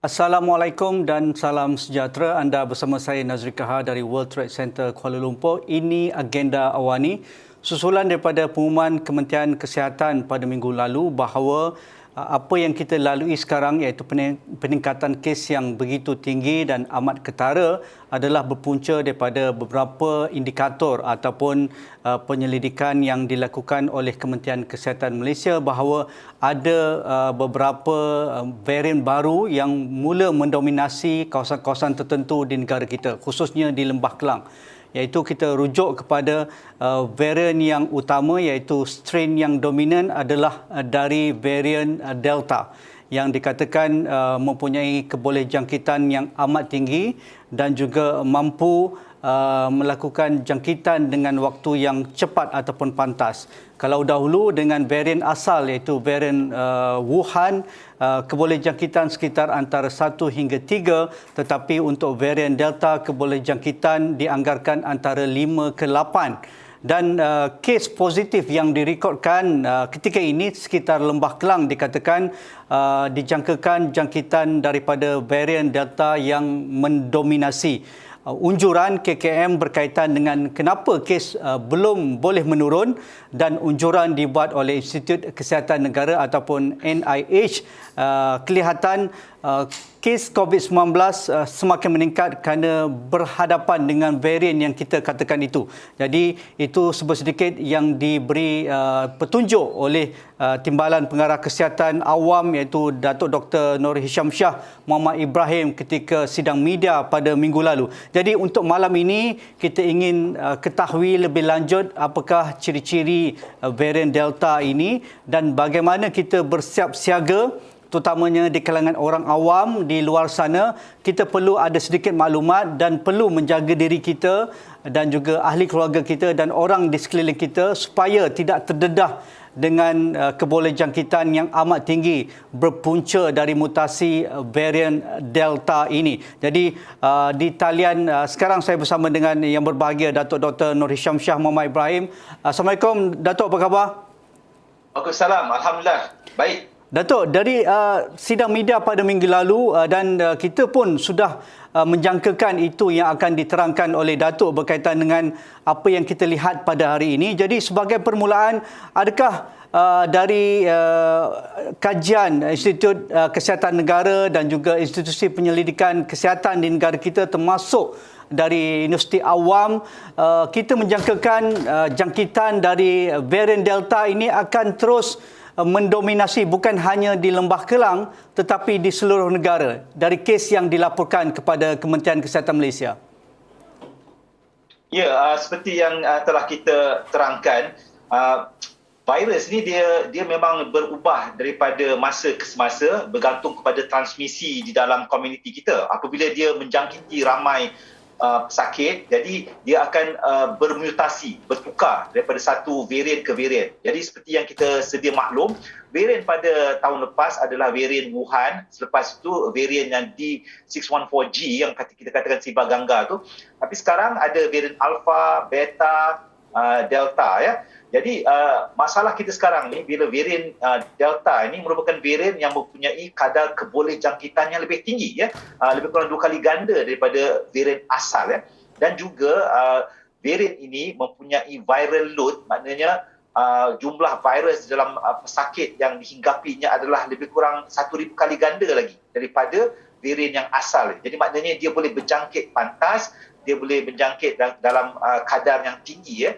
Assalamualaikum dan salam sejahtera. Anda bersama saya Nazri Kahar dari World Trade Center Kuala Lumpur. Ini agenda awani susulan daripada pengumuman Kementerian Kesihatan pada minggu lalu bahawa apa yang kita lalui sekarang iaitu peningkatan kes yang begitu tinggi dan amat ketara adalah berpunca daripada beberapa indikator ataupun penyelidikan yang dilakukan oleh Kementerian Kesihatan Malaysia bahawa ada beberapa varian baru yang mula mendominasi kawasan-kawasan tertentu di negara kita, khususnya di Lembah Kelang. Iaitu kita rujuk kepada varian yang utama iaitu strain yang dominan adalah dari varian Delta yang dikatakan mempunyai kebolehjangkitan yang amat tinggi dan juga mampu melakukan jangkitan dengan waktu yang cepat ataupun pantas. Kalau dahulu dengan varian asal iaitu varian Wuhan, kebolehjangkitan sekitar antara 1 hingga 3, tetapi untuk varian Delta kebolehjangkitan dianggarkan antara 5 ke 8. Dan kes positif yang direkodkan ketika ini sekitar Lembah Kelang dikatakan dijangkakan jangkitan daripada varian Delta yang mendominasi. Unjuran KKM berkaitan dengan kenapa kes belum boleh menurun dan unjuran dibuat oleh Institut Kesihatan Negara ataupun NIH kelihatan kes COVID-19 semakin meningkat kerana berhadapan dengan varian yang kita katakan itu. Jadi itu sedikit yang diberi petunjuk oleh Timbalan Pengarah Kesihatan Awam iaitu Datuk Dr. Nur Hisham Shah Muhammad Ibrahim ketika sidang media pada minggu lalu. Jadi untuk malam ini kita ingin ketahui lebih lanjut apakah ciri-ciri varian Delta ini dan bagaimana kita bersiap siaga terutamanya di kalangan orang awam di luar sana. Kita perlu ada sedikit maklumat dan perlu menjaga diri kita dan juga ahli keluarga kita dan orang di sekeliling kita supaya tidak terdedah dengan kebolehjangkitan yang amat tinggi berpunca dari mutasi varian Delta ini. Jadi di talian sekarang saya bersama dengan yang berbahagia Datuk Dr. Nur Hisham Shah Muhammad Ibrahim. Assalamualaikum Datuk, apa khabar? Waalaikumsalam, alhamdulillah. Baik. Datuk, dari sidang media pada minggu lalu dan kita pun sudah menjangkakan itu yang akan diterangkan oleh Datuk berkaitan dengan apa yang kita lihat pada hari ini. Jadi sebagai permulaan, adakah dari kajian Institut Kesihatan Negara dan juga institusi penyelidikan kesihatan di negara kita termasuk dari Universiti Awam, kita menjangkakan jangkitan dari varian Delta ini akan terus mendominasi bukan hanya di Lembah Kelang tetapi di seluruh negara dari kes yang dilaporkan kepada Kementerian Kesihatan Malaysia? Ya, seperti yang telah kita terangkan, virus ni dia memang berubah daripada masa ke semasa bergantung kepada transmisi di dalam komuniti kita. Apabila dia menjangkiti ramai pesakit, jadi dia akan bermutasi, bertukar daripada satu varian ke varian. Jadi seperti yang kita sedia maklum, varian pada tahun lepas adalah varian Wuhan, selepas itu varian yang D614G yang kita katakan Siba Gangga tu. Tapi sekarang ada varian Alpha, Beta, Delta ya. Jadi masalah kita sekarang ni bila varian Delta ini merupakan varian yang mempunyai kadar kebolehjangkitan yang lebih tinggi ya, lebih kurang 2 kali ganda daripada varian asal ya. Dan juga varian ini mempunyai viral load, maknanya jumlah virus dalam pesakit yang dihinggapinya adalah lebih kurang 1,000 kali ganda lagi daripada varian yang asal. Jadi maknanya dia boleh berjangkit pantas, dia boleh berjangkit dalam kadar yang tinggi ya.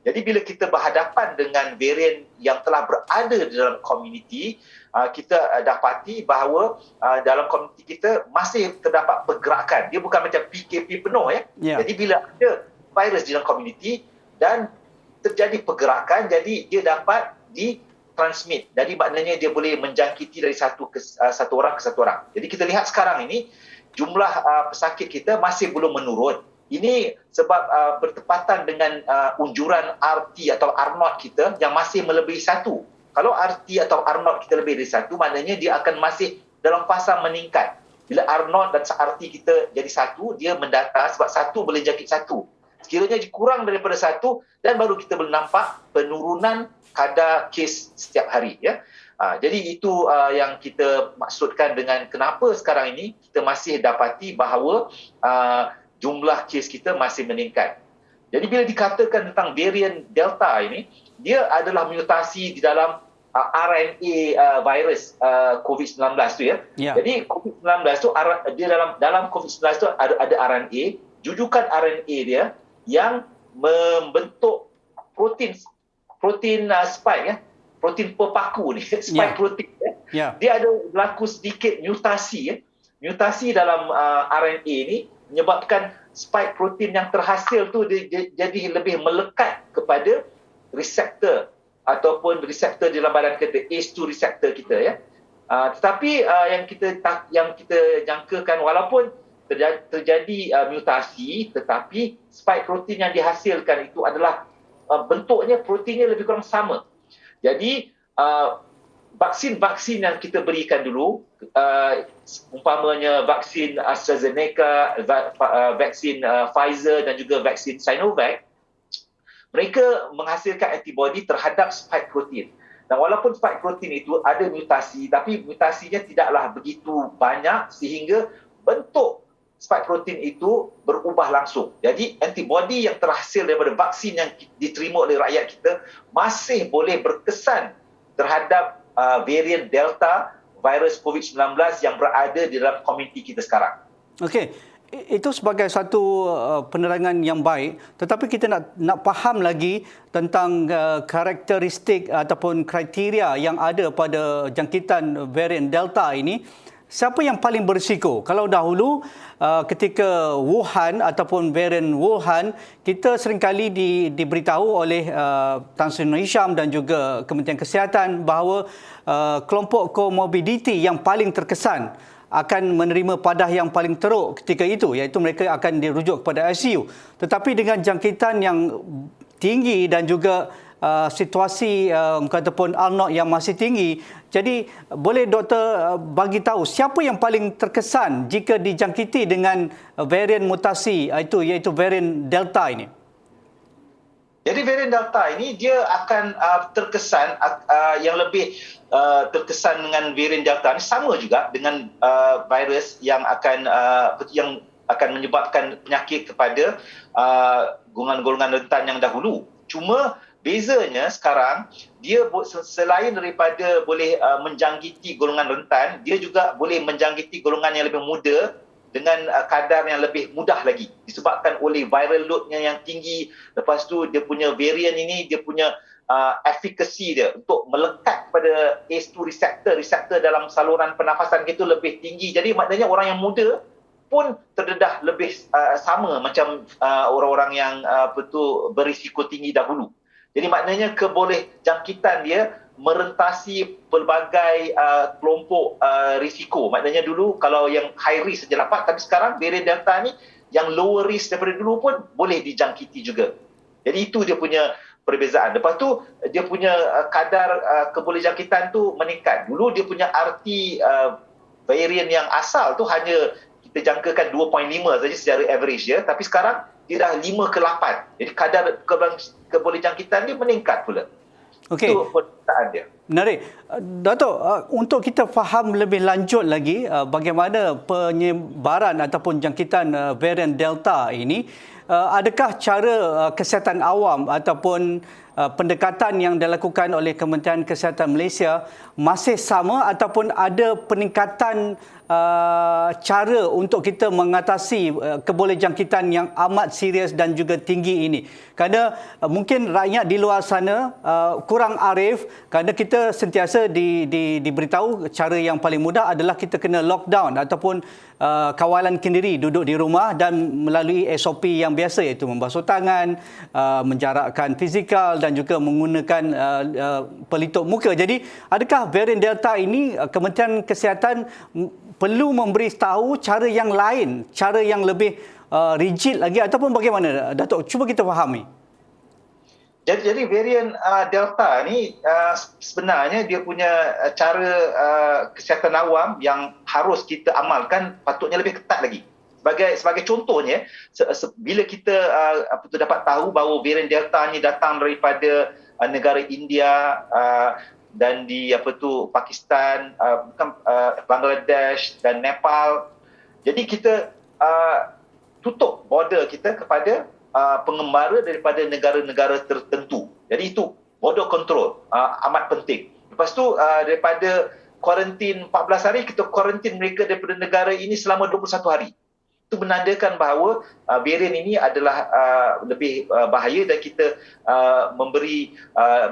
Jadi bila kita berhadapan dengan varian yang telah berada di dalam komuniti, kita dapati bahawa dalam komuniti kita masih terdapat pergerakan. Dia bukan macam PKP penuh ya. Jadi bila ada virus di dalam komuniti dan terjadi pergerakan, jadi dia dapat ditransmit. Jadi maknanya dia boleh menjangkiti dari satu orang ke satu orang. Jadi kita lihat sekarang ini jumlah pesakit kita masih belum menurun. Ini sebab bertepatan dengan unjuran RT atau R0 kita yang masih melebihi 1. Kalau RT atau R0 kita lebih dari 1, maknanya dia akan masih dalam fasa meningkat. Bila R0 dan RT kita jadi 1, dia mendata sebab 1 boleh jangkit 1. Sekiranya kurang daripada 1 dan baru kita boleh nampak penurunan kadar kes setiap hari, ya. Jadi itu yang kita maksudkan dengan kenapa sekarang ini kita masih dapati bahawa jumlah kes kita masih meningkat. Jadi bila dikatakan tentang varian Delta ini, dia adalah mutasi di dalam RNA virus COVID-19 tu, ya. Jadi COVID-19 tu dia dalam COVID-19 tu ada RNA, jujukan RNA dia yang membentuk protein spike, ya. Protein pepaku ni, spike protein, ya. Dia ada berlaku sedikit mutasi, ya. Mutasi dalam RNA ni menyebabkan spike protein yang terhasil tu jadi lebih melekat kepada reseptor ataupun reseptor di dalam badan kita, ACE2 reseptor kita, ya. Tetapi yang kita jangkakan, walaupun terjadi mutasi, tetapi spike protein yang dihasilkan itu adalah bentuknya, proteinnya lebih kurang sama. Jadi vaksin-vaksin yang kita berikan dulu, umpamanya vaksin AstraZeneca, vaksin Pfizer dan juga vaksin Sinovac, mereka menghasilkan antibodi terhadap spike protein. Dan walaupun spike protein itu ada mutasi, tapi mutasinya tidaklah begitu banyak sehingga bentuk spike protein itu berubah langsung. Jadi antibodi yang terhasil daripada vaksin yang diterima oleh rakyat kita masih boleh berkesan terhadap varian Delta virus COVID-19 yang berada di dalam komuniti kita sekarang. Okey, itu sebagai satu penerangan yang baik, tetapi kita nak faham lagi tentang karakteristik ataupun kriteria yang ada pada jangkitan varian Delta ini. Siapa yang paling berisiko? Kalau dahulu ketika Wuhan ataupun varian Wuhan, kita seringkali diberitahu oleh Tan Sri Nur Hisham dan juga Kementerian Kesihatan bahawa kelompok komorbiditi yang paling terkesan akan menerima padah yang paling teruk ketika itu, iaitu mereka akan dirujuk kepada ICU. Tetapi dengan jangkitan yang tinggi dan juga situasi ataupun R0 yang masih tinggi, jadi boleh doktor bagi tahu siapa yang paling terkesan jika dijangkiti dengan varian mutasi iaitu varian Delta ini? Jadi varian Delta ini dia akan terkesan yang lebih terkesan dengan varian Delta ini sama juga dengan virus yang akan menyebabkan penyakit kepada golongan-golongan rentan yang dahulu. Cuma bezanya sekarang, dia selain daripada boleh menjangkiti golongan rentan, dia juga boleh menjangkiti golongan yang lebih muda dengan kadar yang lebih mudah lagi. Disebabkan oleh viral loadnya yang tinggi, lepas tu dia punya varian ini, dia punya efficacy dia untuk melekat pada ACE2 reseptor dalam saluran pernafasan kita lebih tinggi. Jadi maknanya orang yang muda pun terdedah lebih sama macam orang-orang yang berisiko tinggi dahulu. Jadi maknanya keboleh jangkitan dia merentasi pelbagai kelompok risiko. Maknanya dulu kalau yang high risk saja dapat, tapi sekarang varian Delta ni yang lower risk daripada dulu pun boleh dijangkiti juga. Jadi itu dia punya perbezaan. Lepas tu dia punya kadar keboleh jangkitan tu meningkat. Dulu dia punya arti varian yang asal tu hanya kita jangkakan 2.5 saja secara average ya, tapi sekarang dia dah 5 ke 8. Jadi kadar keboleh jangkitan dia meningkat pula. Okey. Itu perbezaan dia. Menarik. Dato', untuk kita faham lebih lanjut lagi bagaimana penyebaran ataupun jangkitan varian Delta ini, adakah cara kesihatan awam ataupun pendekatan yang dilakukan oleh Kementerian Kesihatan Malaysia masih sama ataupun ada peningkatan cara untuk kita mengatasi keboleh jangkitan yang amat serius dan juga tinggi ini? Kerana mungkin rakyat di luar sana kurang arif, kerana kita sentiasa diberitahu cara yang paling mudah adalah kita kena lockdown ataupun kawalan kendiri, duduk di rumah dan melalui SOP yang biasa, iaitu membasuh tangan, menjarakkan fizikal dan juga menggunakan pelitup muka. Jadi adakah varian Delta ini Kementerian Kesihatan perlu memberi tahu cara yang lain, cara yang lebih rigid lagi ataupun bagaimana, Datuk? Cuba kita fahami. Jadi varian Delta ni sebenarnya dia punya cara kesihatan awam yang harus kita amalkan patutnya lebih ketat lagi. sebagai contohnya, bila kita dapat tahu bahawa varian Delta ni datang daripada negara India dan di Pakistan, Bangladesh dan Nepal. Jadi kita tutup border kita kepada pengembara daripada negara-negara tertentu. Jadi itu border control amat penting. Lepas tu daripada kuarantin 14 hari, kita kuarantin mereka daripada negara ini selama 21 hari. Itu menandakan bahawa varian ini adalah lebih bahaya dan kita memberi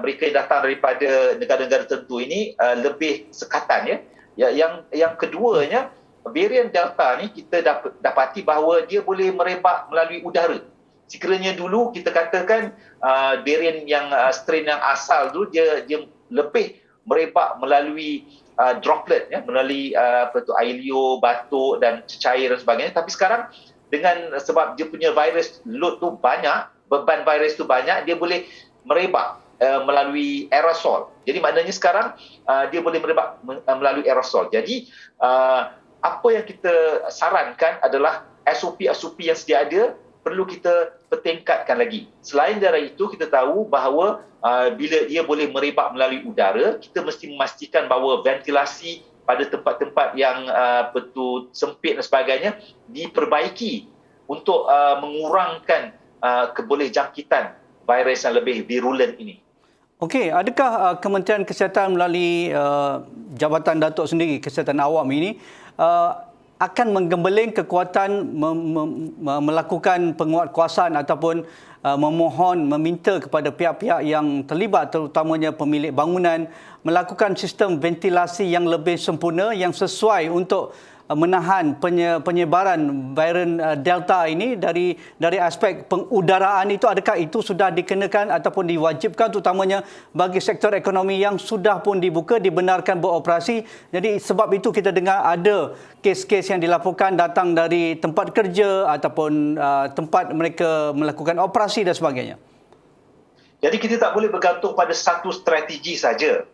mereka yang datang daripada negara-negara tertentu ini lebih sekatan. Yang keduanya, varian Delta ni kita dapati bahawa dia boleh merebak melalui udara. Sekiranya dulu kita katakan varian yang strain yang asal tu dia lebih merebak melalui droplet, melalui air liur, batuk dan cecair dan sebagainya. Tapi sekarang sebab dia punya virus load tu banyak, beban virus tu banyak, dia boleh merebak melalui aerosol. Jadi maknanya sekarang dia boleh merebak melalui aerosol. Jadi apa yang kita sarankan adalah SOP-SOP yang sedia ada perlu kita pertingkatkan lagi. Selain dari itu, kita tahu bahawa bila dia boleh merebak melalui udara, kita mesti memastikan bahawa ventilasi pada tempat-tempat yang betul sempit dan sebagainya diperbaiki untuk mengurangkan kebolehjangkitan virus yang lebih virulent ini. Okey, adakah Kementerian Kesihatan melalui Jabatan Datuk sendiri, Kesihatan Awam ini akan menggembeling kekuatan melakukan penguatkuasaan ataupun meminta kepada pihak-pihak yang terlibat, terutamanya pemilik bangunan, melakukan sistem ventilasi yang lebih sempurna yang sesuai untuk menahan penyebaran varian Delta ini dari aspek pengudaraan itu? Adakah itu sudah dikenakan ataupun diwajibkan, terutamanya bagi sektor ekonomi yang sudah pun dibuka, dibenarkan beroperasi? Jadi sebab itu kita dengar ada kes-kes yang dilaporkan datang dari tempat kerja ataupun tempat mereka melakukan operasi dan sebagainya. Jadi kita tak boleh bergantung pada satu strategi saja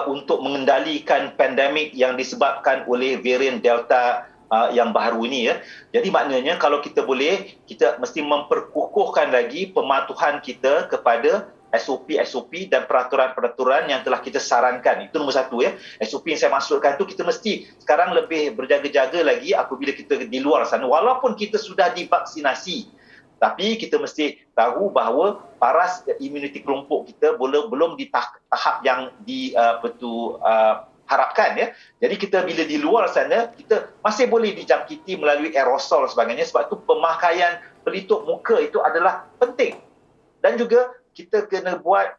untuk mengendalikan pandemik yang disebabkan oleh varian Delta yang baru ini. Jadi maknanya kalau kita boleh, kita mesti memperkukuhkan lagi pematuhan kita kepada SOP-SOP dan peraturan-peraturan yang telah kita sarankan. Itu nombor satu. SOP yang saya maksudkan tu, kita mesti sekarang lebih berjaga-jaga lagi apabila kita di luar sana. Walaupun kita sudah divaksinasi, tapi kita mesti tahu bahawa paras imuniti kelompok kita belum di tahap yang harapkan. Jadi kita bila di luar sana, kita masih boleh dijangkiti melalui aerosol dan sebagainya. Sebab tu pemakaian pelitup muka itu adalah penting. Dan juga kita kena buat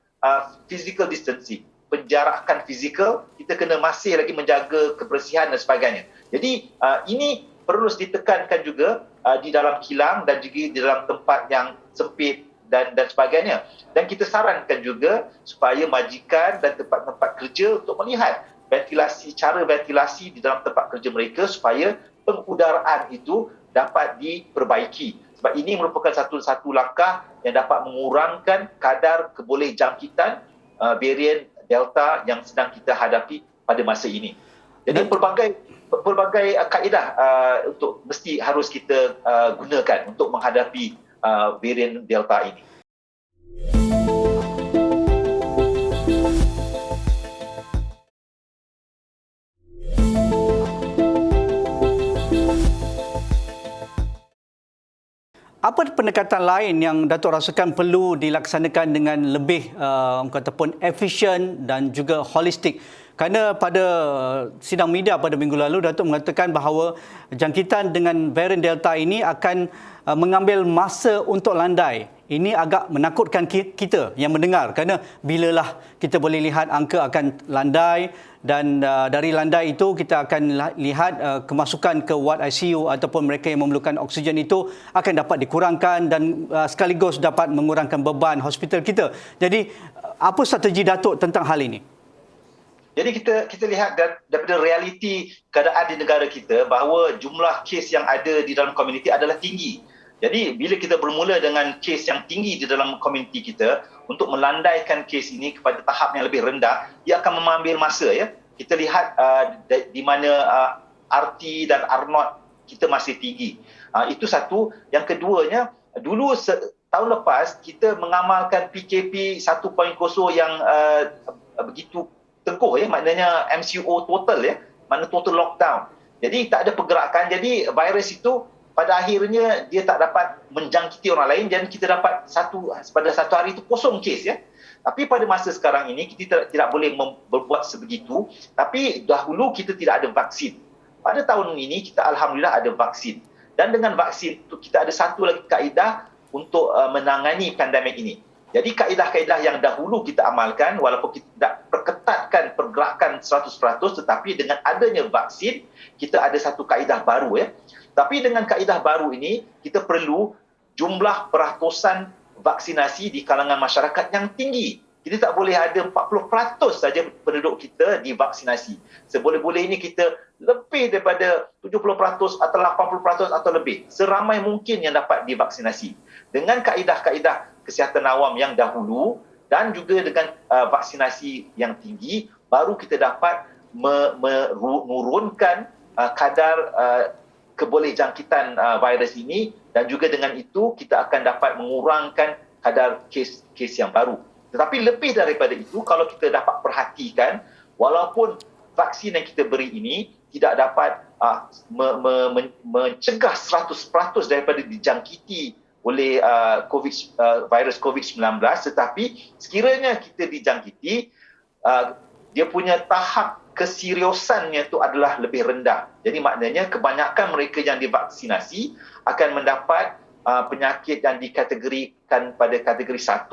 physical distancing, penjarakan fizikal. Kita kena masih lagi menjaga kebersihan dan sebagainya. Jadi ini perlu ditekankan juga di dalam kilang dan juga di dalam tempat yang sempit dan sebagainya. Dan kita sarankan juga supaya majikan dan tempat-tempat kerja untuk melihat cara ventilasi di dalam tempat kerja mereka supaya pengudaraan itu dapat diperbaiki. Sebab ini merupakan satu langkah yang dapat mengurangkan kadar kebolehjangkitan varian Delta yang sedang kita hadapi pada masa ini. Jadi pelbagai kaedah untuk mesti harus kita gunakan untuk menghadapi varian Delta ini. Apa pendekatan lain yang Datuk rasakan perlu dilaksanakan dengan lebih ataupun efisien dan juga holistik? Kerana pada sidang media pada minggu lalu, Datuk mengatakan bahawa jangkitan dengan varian Delta ini akan mengambil masa untuk landai. Ini agak menakutkan kita yang mendengar, kerana bilalah kita boleh lihat angka akan landai, dan dari landai itu kita akan lihat kemasukan ke ward ICU ataupun mereka yang memerlukan oksigen itu akan dapat dikurangkan dan sekaligus dapat mengurangkan beban hospital kita. Jadi apa strategi Datuk tentang hal ini? Jadi kita lihat daripada realiti keadaan di negara kita bahawa jumlah kes yang ada di dalam komuniti adalah tinggi. Jadi bila kita bermula dengan kes yang tinggi di dalam komuniti kita, untuk melandaikan kes ini kepada tahap yang lebih rendah, ia akan mengambil masa. Kita lihat di mana RT dan R0 kita masih tinggi. Itu satu. Yang keduanya, dulu tahun lepas kita mengamalkan PKP 1.0 yang begitu teguh, ya, maknanya MCO total, ya, makna total lockdown. Jadi tak ada pergerakan, jadi virus itu pada akhirnya dia tak dapat menjangkiti orang lain dan kita dapat pada satu hari itu kosong kes, ya. Tapi pada masa sekarang ini kita tidak boleh berbuat sebegitu, tapi dahulu kita tidak ada vaksin. Pada tahun ini kita alhamdulillah ada vaksin. Dan dengan vaksin itu kita ada satu lagi kaedah untuk menangani pandemik ini. Jadi kaedah-kaedah yang dahulu kita amalkan, walaupun kita tidak perketatkan pergerakan 100%, tetapi dengan adanya vaksin, kita ada satu kaedah baru, ya. Tapi dengan kaedah baru ini, kita perlu jumlah peratusan vaksinasi di kalangan masyarakat yang tinggi. Kita tak boleh ada 40% saja penduduk kita divaksinasi. Seboleh-bolehnya kita lebih daripada 70% atau 80% atau lebih. Seramai mungkin yang dapat divaksinasi. Dengan kaedah-kaedah kesihatan awam yang dahulu dan juga dengan vaksinasi yang tinggi, baru kita dapat menurunkan kadar kebolehjangkitan virus ini, dan juga dengan itu kita akan dapat mengurangkan kadar kes yang baru. Tetapi lebih daripada itu, kalau kita dapat perhatikan, walaupun vaksin yang kita beri ini tidak dapat mencegah 100% daripada dijangkiti oleh virus COVID-19, tetapi sekiranya kita dijangkiti, dia punya tahap keseriusannya itu adalah lebih rendah. Jadi maknanya kebanyakan mereka yang divaksinasi akan mendapat penyakit yang dikategorikan pada kategori 1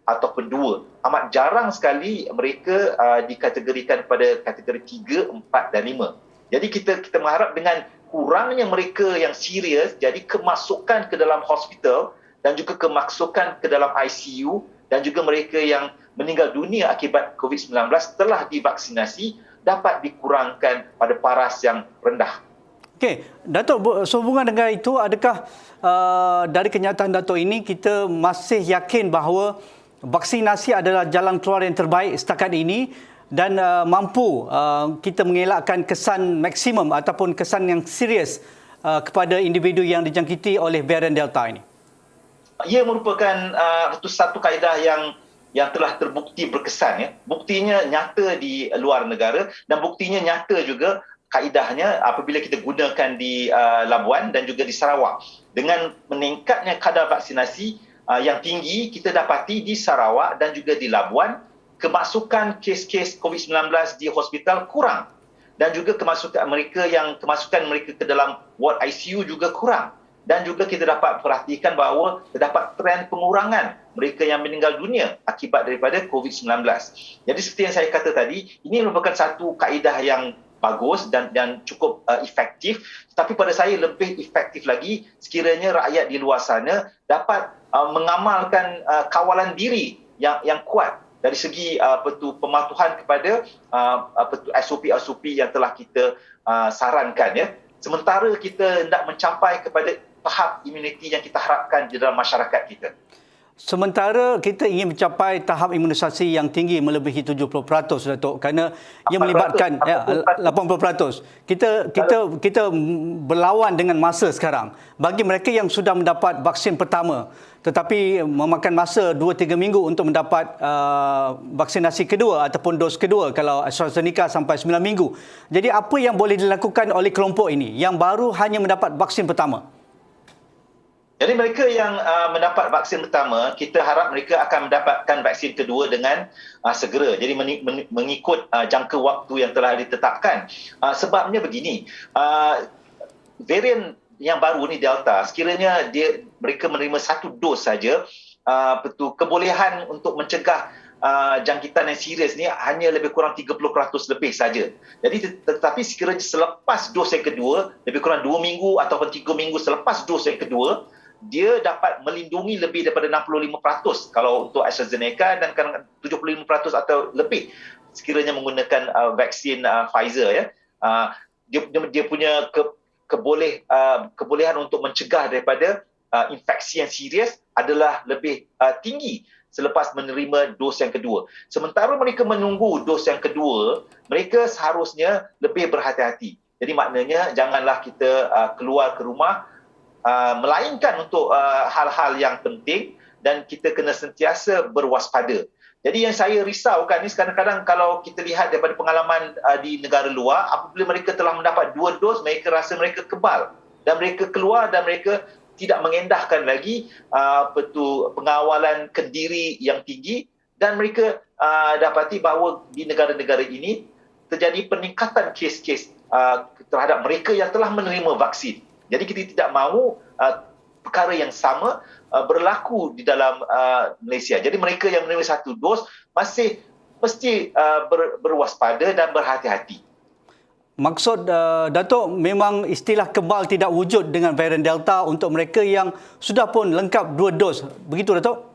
ataupun 2. Amat jarang sekali mereka dikategorikan pada kategori 3, 4 dan 5. Jadi kita mengharap dengan kurangnya mereka yang serius, jadi kemasukan ke dalam hospital dan juga kemasukan ke dalam ICU dan juga mereka yang meninggal dunia akibat COVID-19 telah divaksinasi dapat dikurangkan pada paras yang rendah. Okey, Datuk, sehubungan dengan itu, adakah dari kenyataan Datuk ini kita masih yakin bahawa vaksinasi adalah jalan keluar yang terbaik setakat ini dan mampu kita mengelakkan kesan maksimum ataupun kesan yang serius kepada individu yang dijangkiti oleh varian Delta ini? Ia merupakan satu kaedah yang telah terbukti berkesan, ya. Buktinya nyata di luar negara dan buktinya nyata juga kaedahnya apabila kita gunakan di Labuan dan juga di Sarawak. Dengan meningkatnya kadar vaksinasi yang tinggi, kita dapati di Sarawak dan juga di Labuan, kemasukan kes-kes COVID-19 di hospital kurang. Dan juga kemasukan mereka ke dalam ward ICU juga kurang. Dan juga kita dapat perhatikan bahawa terdapat trend pengurangan mereka yang meninggal dunia akibat daripada COVID-19. Jadi seperti yang saya kata tadi, ini merupakan satu kaedah yang bagus dan cukup efektif. Tetapi pada saya lebih efektif lagi sekiranya rakyat di luar sana dapat mengamalkan kawalan diri yang kuat dari segi pematuhan kepada SOP-SOP yang telah kita sarankan, ya. Sementara kita hendak mencapai kepada tahap imuniti yang kita harapkan di dalam masyarakat kita. Sementara kita ingin mencapai tahap imunisasi yang tinggi melebihi 70%, Datuk, kerana ia melibatkan 80%. Kita berlawan dengan masa sekarang. Bagi mereka yang sudah mendapat vaksin pertama tetapi memakan masa 2-3 minggu untuk mendapat vaksinasi kedua ataupun dos kedua, kalau AstraZeneca sampai 9 minggu. Jadi apa yang boleh dilakukan oleh kelompok ini yang baru hanya mendapat vaksin pertama? Jadi mereka yang mendapat vaksin pertama, kita harap mereka akan mendapatkan vaksin kedua dengan segera. Jadi mengikut jangka waktu yang telah ditetapkan. Sebabnya begini, varian yang baru ni Delta, sekiranya mereka menerima satu dos saja, kebolehan untuk mencegah jangkitan yang serius ni hanya lebih kurang 30% lebih saja. Jadi tetapi sekiranya selepas dos yang kedua, lebih kurang 2 minggu ataupun 3 minggu selepas dos yang kedua, dia dapat melindungi lebih daripada 65% kalau untuk AstraZeneca dan 75% atau lebih sekiranya menggunakan vaksin Pfizer, ya. Dia punya kebolehan untuk mencegah daripada infeksi yang serius adalah lebih tinggi selepas menerima dos yang kedua. Sementara mereka menunggu dos yang kedua, mereka seharusnya lebih berhati-hati. Jadi maknanya janganlah kita keluar ke rumah melainkan untuk hal-hal yang penting, dan kita kena sentiasa berwaspada. Jadi yang saya risaukan ni kadang-kadang kalau kita lihat daripada pengalaman di negara luar, apabila mereka telah mendapat 2 dos, mereka rasa mereka kebal dan mereka keluar dan mereka tidak mengendahkan lagi pengawalan kendiri yang tinggi, dan mereka dapati bahawa di negara-negara ini terjadi peningkatan kes-kes terhadap mereka yang telah menerima vaksin. Jadi kita tidak mahu perkara yang sama berlaku di dalam Malaysia. Jadi mereka yang menerima 1 dos masih mesti berwaspada dan berhati-hati. Maksud Datuk, memang istilah kebal tidak wujud dengan varian Delta untuk mereka yang sudah pun lengkap 2 dos. Begitu Datuk?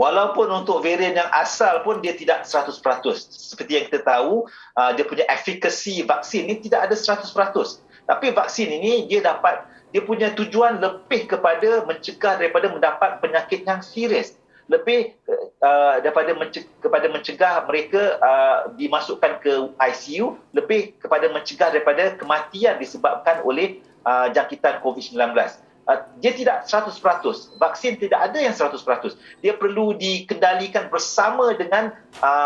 Walaupun untuk varian yang asal pun dia tidak 100%. Seperti yang kita tahu, dia punya efekasi vaksin ni tidak ada 100%. Tapi vaksin ini dia punya tujuan lebih kepada mencegah daripada mendapat penyakit yang serius. Lebih kepada mencegah mereka dimasukkan ke ICU, lebih kepada mencegah daripada kematian disebabkan oleh jangkitan COVID-19. Dia tidak 100%. Vaksin tidak ada yang 100%. Dia perlu dikendalikan bersama dengan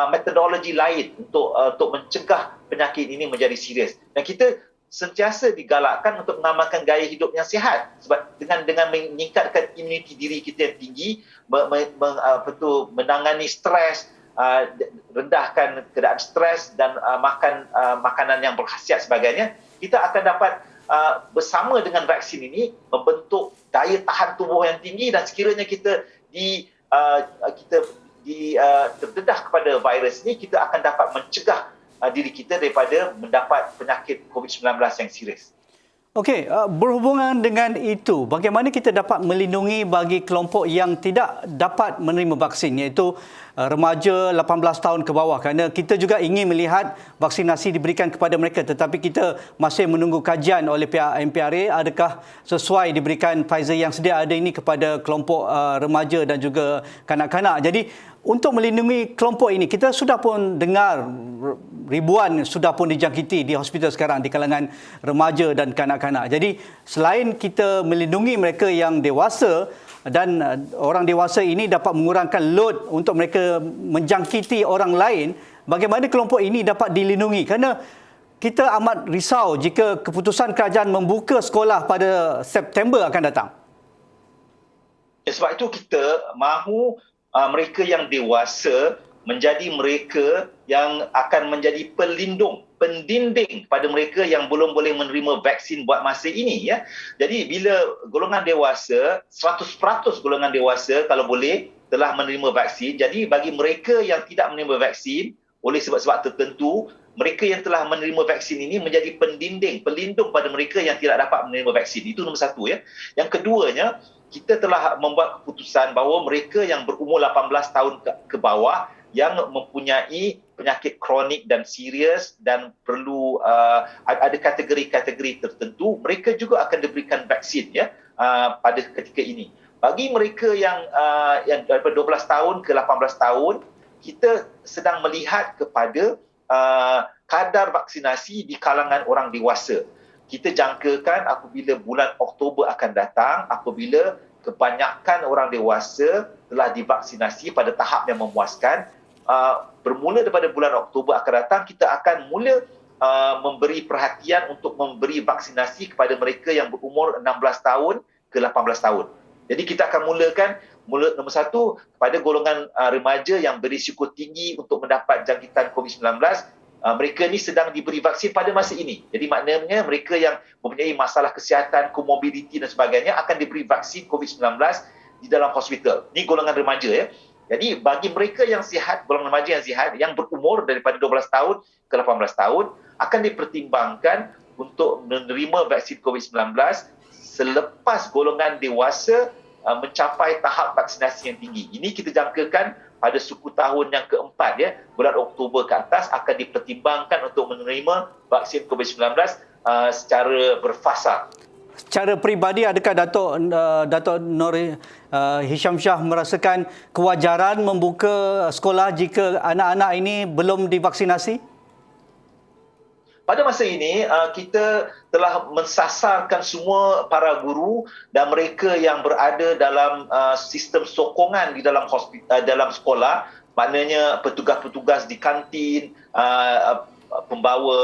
metodologi lain untuk mencegah penyakit ini menjadi serius. Dan kita sentiasa digalakkan untuk mengamalkan gaya hidup yang sihat, sebab dengan meningkatkan imuniti diri kita yang tinggi, menangani stres, rendahkan keadaan stres dan makan makanan yang berkhasiat sebagainya, kita akan dapat bersama dengan vaksin ini membentuk daya tahan tubuh yang tinggi, dan sekiranya kita terdedah kepada virus ini, kita akan dapat mencegah diri kita daripada mendapat penyakit COVID-19 yang serius. Okey, berhubungan dengan itu, bagaimana kita dapat melindungi bagi kelompok yang tidak dapat menerima vaksin, iaitu remaja 18 tahun ke bawah, kerana kita juga ingin melihat vaksinasi diberikan kepada mereka, tetapi kita masih menunggu kajian oleh pihak MPRA adakah sesuai diberikan Pfizer yang sedia ada ini kepada kelompok remaja dan juga kanak-kanak. Jadi untuk melindungi kelompok ini, kita sudah pun dengar ribuan sudah pun dijangkiti di hospital sekarang di kalangan remaja dan kanak-kanak. Jadi selain kita melindungi mereka yang dewasa, dan orang dewasa ini dapat mengurangkan load untuk mereka menjangkiti orang lain, bagaimana kelompok ini dapat dilindungi? Kerana kita amat risau jika keputusan kerajaan membuka sekolah pada September akan datang. Sebab itu kita mahu mereka yang dewasa menjadi mereka yang akan menjadi pendinding pada mereka yang belum boleh menerima vaksin buat masa ini, ya. Jadi bila golongan dewasa, 100% golongan dewasa kalau boleh telah menerima vaksin, jadi bagi mereka yang tidak menerima vaksin oleh sebab-sebab tertentu, mereka yang telah menerima vaksin ini menjadi pelindung pada mereka yang tidak dapat menerima vaksin. Itu nombor 1, ya. Yang keduanya, kita telah membuat keputusan bahawa mereka yang berumur 18 tahun ke bawah yang mempunyai penyakit kronik dan serius dan perlu ada kategori-kategori tertentu, mereka juga akan diberikan vaksin, ya, pada ketika ini. Bagi mereka yang daripada 12 tahun ke 18 tahun, kita sedang melihat kepada kadar vaksinasi di kalangan orang dewasa. Kita jangkakan apabila bulan Oktober akan datang, apabila kebanyakan orang dewasa telah divaksinasi pada tahap yang memuaskan, bermula daripada bulan Oktober akan datang, kita akan mula memberi perhatian untuk memberi vaksinasi kepada mereka yang berumur 16 tahun ke 18 tahun. Jadi kita akan mulakan nombor 1 kepada golongan remaja yang berisiko tinggi untuk mendapat jangkitan COVID-19. Mereka ni sedang diberi vaksin pada masa ini. Jadi maknanya mereka yang mempunyai masalah kesihatan, komorbiditi dan sebagainya akan diberi vaksin COVID-19 di dalam hospital. Ini golongan remaja, ya. Jadi bagi mereka yang sihat, golongan remaja yang sihat, yang berumur daripada 12 tahun ke 18 tahun, akan dipertimbangkan untuk menerima vaksin COVID-19 selepas golongan dewasa mencapai tahap vaksinasi yang tinggi. Ini kita jangkakan pada suku tahun yang keempat, ya, bulan Oktober ke atas akan dipertimbangkan untuk menerima vaksin COVID-19 secara berfasa. Secara peribadi, adakah Datuk Nur Hisham Shah merasakan kewajaran membuka sekolah jika anak-anak ini belum divaksinasi? Pada masa ini, kita telah mensasarkan semua para guru dan mereka yang berada dalam sistem sokongan di dalam dalam sekolah, maknanya petugas-petugas di kantin, pembawa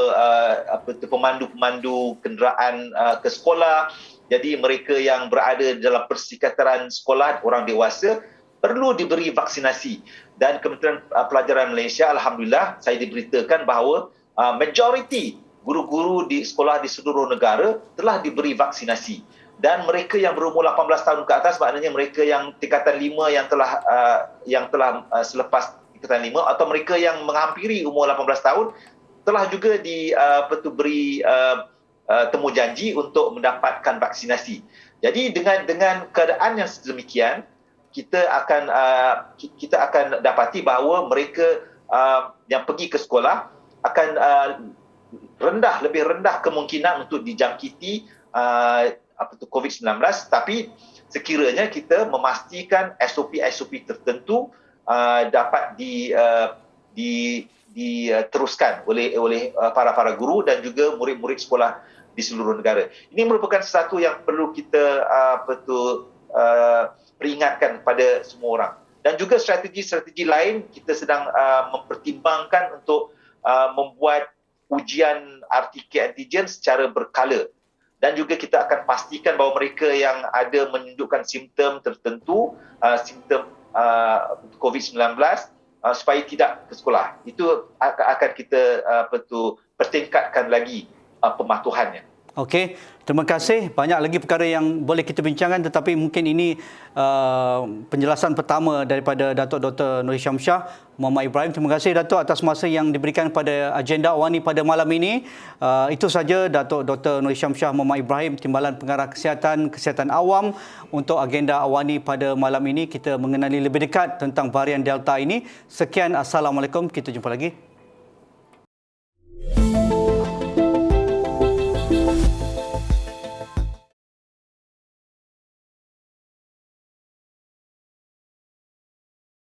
pemandu-pemandu kenderaan ke sekolah. Jadi mereka yang berada dalam persekitaran sekolah, orang dewasa, perlu diberi vaksinasi. Dan Kementerian Pelajaran Malaysia, alhamdulillah, saya diberitakan bahawa majoriti guru-guru di sekolah di seluruh negara telah diberi vaksinasi. Dan mereka yang berumur 18 tahun ke atas, maknanya mereka yang tingkatan 5 yang telah selepas tingkatan 5, atau mereka yang menghampiri umur 18 tahun telah juga diberi temu janji untuk mendapatkan vaksinasi. Jadi dengan keadaan yang sedemikian, kita akan dapati bahawa mereka yang pergi ke sekolah akan lebih rendah kemungkinan untuk dijangkiti COVID-19, tapi sekiranya kita memastikan SOP-SOP tertentu dapat diteruskan oleh para guru dan juga murid-murid sekolah di seluruh negara. Ini merupakan sesuatu yang perlu kita peringatkan pada semua orang. Dan juga strategi-strategi lain kita sedang mempertimbangkan untuk membuat ujian RT-PCR antigen secara berkala. Dan juga kita akan pastikan bahawa mereka yang ada menunjukkan simptom tertentu, simptom COVID-19, supaya tidak ke sekolah. Itu akan kita pertingkatkan lagi pematuhannya. Okey, terima kasih. Banyak lagi perkara yang boleh kita bincangkan, tetapi mungkin ini penjelasan pertama daripada Datuk Dr. Nuri Syamsyah Muhammad Ibrahim. Terima kasih Datuk atas masa yang diberikan pada agenda awani pada malam ini. Itu saja Datuk Dr. Nuri Syamsyah Muhammad Ibrahim, Timbalan Pengarah Kesihatan Awam untuk agenda awani pada malam ini. Kita mengenali lebih dekat tentang varian Delta ini. Sekian, Assalamualaikum. Kita jumpa lagi.